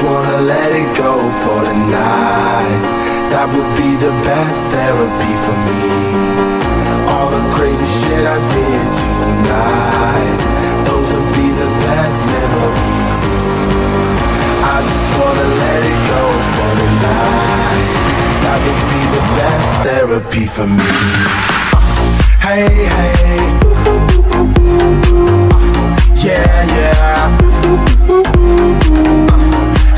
just wanna let it go for the night. That would be the best therapy for me. All the crazy shit I did tonight, those would be the best memories. I just wanna let it go for the night. That would be the best therapy for me. Hey, hey, yeah, yeah.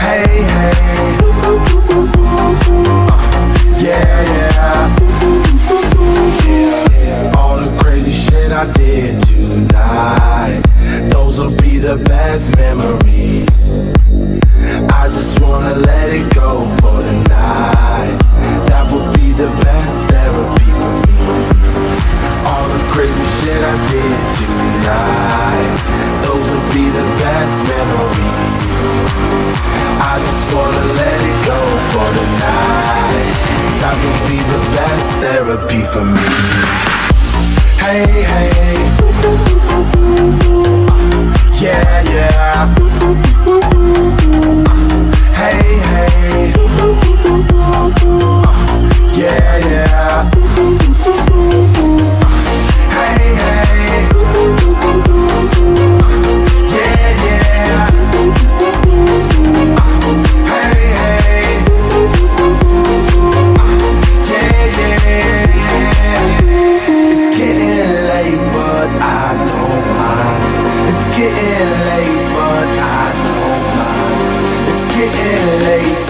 Hey, hey, yeah, yeah. All the crazy shit I did tonight, those will be the best memories. I just wanna let it go for the night. That would be the best therapy for me. All the crazy shit I did tonight, those will be the best memories. I just wanna let it go for the night. That would be the best therapy for me. Hey, hey, yeah, yeah. Hey, hey, yeah, yeah. Hey, hey, yeah, yeah. Hey, hey, yeah, yeah. It's getting late, but I don't mind. It's getting late, but I don't mind. It's getting late,